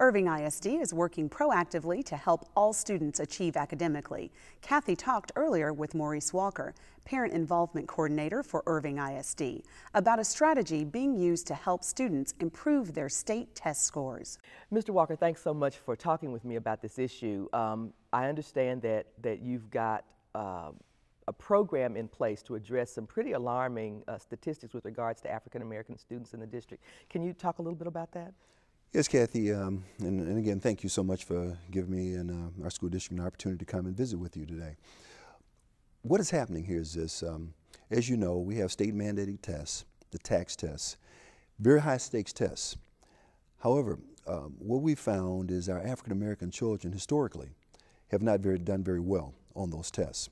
Irving ISD is working proactively to help all students achieve academically. Cathy talked earlier with Maurice Walker, Parent Involvement Coordinator for Irving ISD, about a strategy being used to help students improve their state test scores. Mr. Walker, thanks so much for talking with me about this issue. I understand that you've got a program in place to address some pretty alarming statistics with regards to African American students in the district. Can you talk a little bit about that? Yes, Cathy, and again, thank you so much for giving me and our school district an opportunity to come and visit with you today. What is happening here is this. As you know, we have state mandated tests, the tax tests, very high stakes tests. However, what we found is our African American children historically have not done very well on those tests.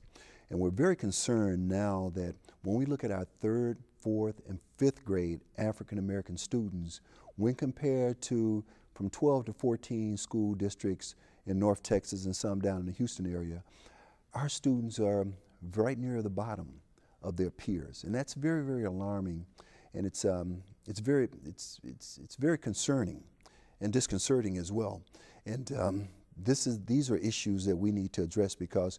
And we're very concerned now that when we look at our 3rd, 4th, and 5th grade African American students, when compared to from 12 to 14 school districts in North Texas and some down in the Houston area, our students are right near the bottom of their peers. And that's very, very alarming. And it's very concerning and disconcerting as well. And these are issues that we need to address because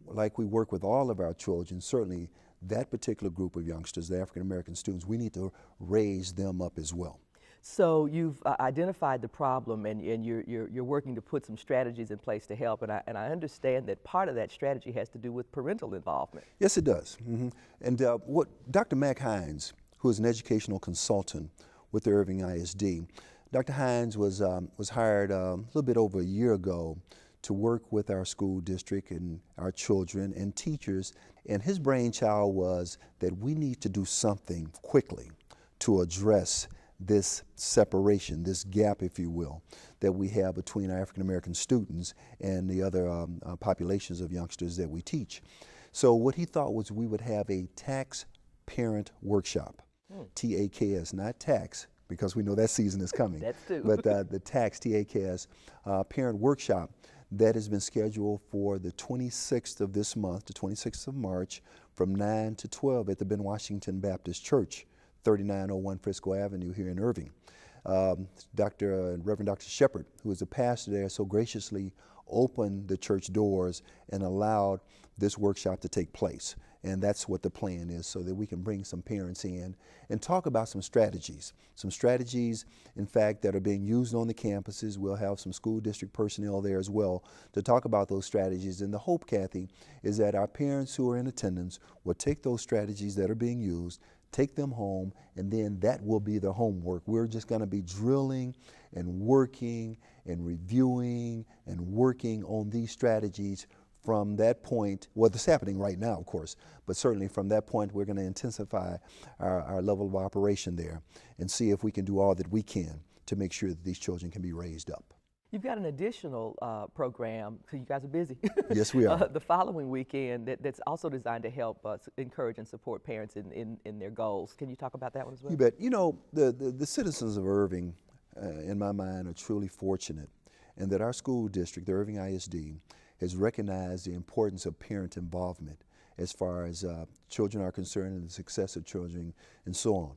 like we work with all of our children, certainly that particular group of youngsters, the African American students, we need to raise them up as well. So you've identified the problem and you're working to put some strategies in place to help, and I understand that part of that strategy has to do with parental involvement. Yes, it does. And what Dr. Mac Hines, who is an educational consultant with the Irving ISD, Dr. Hines was hired a little bit over a year ago to work with our school district and our children and teachers, and his brainchild was that we need to do something quickly to address this separation, this gap, if you will, that we have between our African American students and the other populations of youngsters that we teach. So what he thought was we would have a tax parent workshop, TAKS, not tax, because we know that season is coming. That's too. But the tax, TAKS, parent workshop that has been scheduled for the 26th of this month, the 26th of March, from 9 to 12 at the Ben Washington Baptist Church, 3901 Frisco Avenue here in Irving. Reverend Dr. Shepard, who is the pastor there, so graciously opened the church doors and allowed this workshop to take place. And that's what the plan is, so that we can bring some parents in and talk about some strategies, in fact, that are being used on the campuses. We'll have some school district personnel there as well to talk about those strategies. And the hope, Cathy, is that our parents who are in attendance will take those strategies that are being used, take them home, and then that will be their homework. We're just going to be drilling and working and reviewing and working on these strategies from that point. Well, this is happening right now, of course, but certainly from that point, we're going to intensify our level of operation there and see if we can do all that we can to make sure that these children can be raised up. You've got an additional program, because you guys are busy. Yes, we are. The following weekend that's also designed to help encourage and support parents in their goals. Can you talk about that one as well? You bet. You know, the citizens of Irving, in my mind, are truly fortunate in that our school district, the Irving ISD, has recognized the importance of parent involvement as far as children are concerned and the success of children and so on.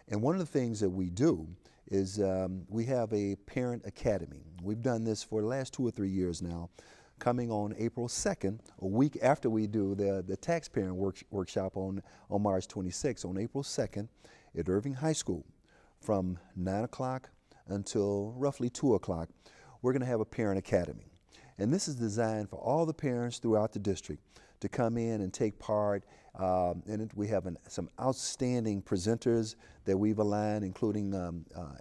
And one of the things that we do is we have a parent academy. We've done this for the last 2 or 3 years now, coming on April 2nd, a week after we do the tax parent workshop on March 26th, on April 2nd at Irving High School from 9 o'clock until roughly 2 o'clock. We're going to have a parent academy. And this is designed for all the parents throughout the district to come in and take part in it. We have some outstanding presenters that we've aligned, including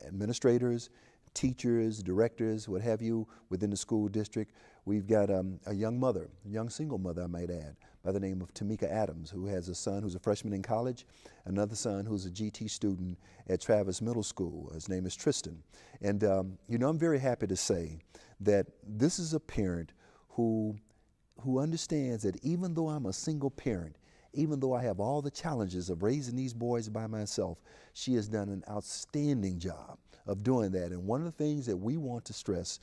administrators, teachers, directors, what have you, within the school district. We've got a young mother, a young single mother, I might add, by the name of Tamika Adams, who has a son who's a freshman in college, another son who's a GT student at Travis Middle School. His name is Tristan. And you know, I'm very happy to say that this is a parent who understands that even though I'm a single parent, even though I have all the challenges of raising these boys by myself, she has done an outstanding job of doing that. And one of the things that we want to stress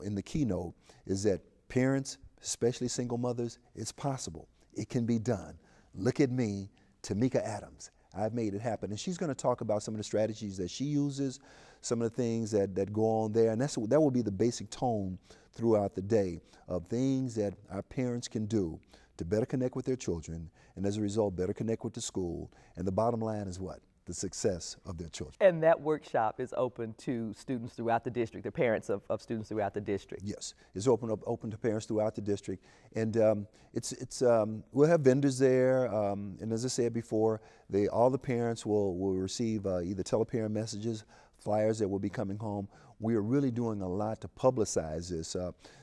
in the keynote is that parents, especially single mothers, it's possible. It can be done. Look at me, Tamika Adams. I've made it happen. And she's going to talk about some of the strategies that she uses, some of the things that go on there, and that will be the basic tone throughout the day of things that our parents can do to better connect with their children, and as a result, better connect with the school. And the bottom line is what? The success of their children. And that workshop is open to students throughout the district, the parents of students throughout the district. Yes, it's open to parents throughout the district, and we'll have vendors there. And as I said before, all the parents will receive either teleparent messages, flyers that will be coming home. We are really doing a lot to publicize this.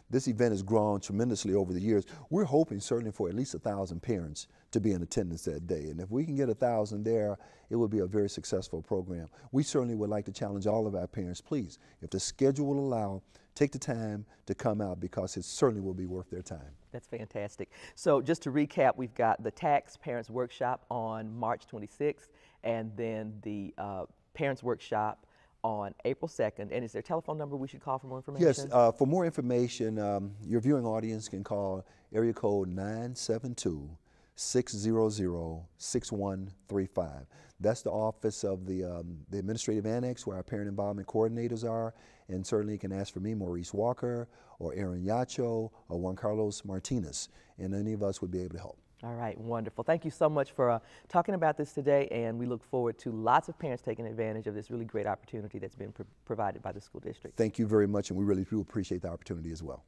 This event has grown tremendously over the years. We're hoping certainly for at least 1,000 parents to be in attendance that day. And if we can get 1,000 there, it will be a very successful program. We certainly would like to challenge all of our parents, please, if the schedule will allow, take the time to come out, because it certainly will be worth their time. That's fantastic. So just to recap, we've got the Tax Parents Workshop on March 26th, and then the Parents Workshop on April 2nd. And is there a telephone number we should call for more information? Yes, for more information, your viewing audience can call area code 972-600-6135. That's the office of the Administrative Annex, where our Parent Involvement Coordinators are, and certainly you can ask for me, Maurice Walker, or Aaron Yacho, or Juan Carlos Martinez, and any of us would be able to help. All right, wonderful. Thank you so much for talking about this today, and we look forward to lots of parents taking advantage of this really great opportunity that's been provided by the school district. Thank you very much, and we really do appreciate the opportunity as well.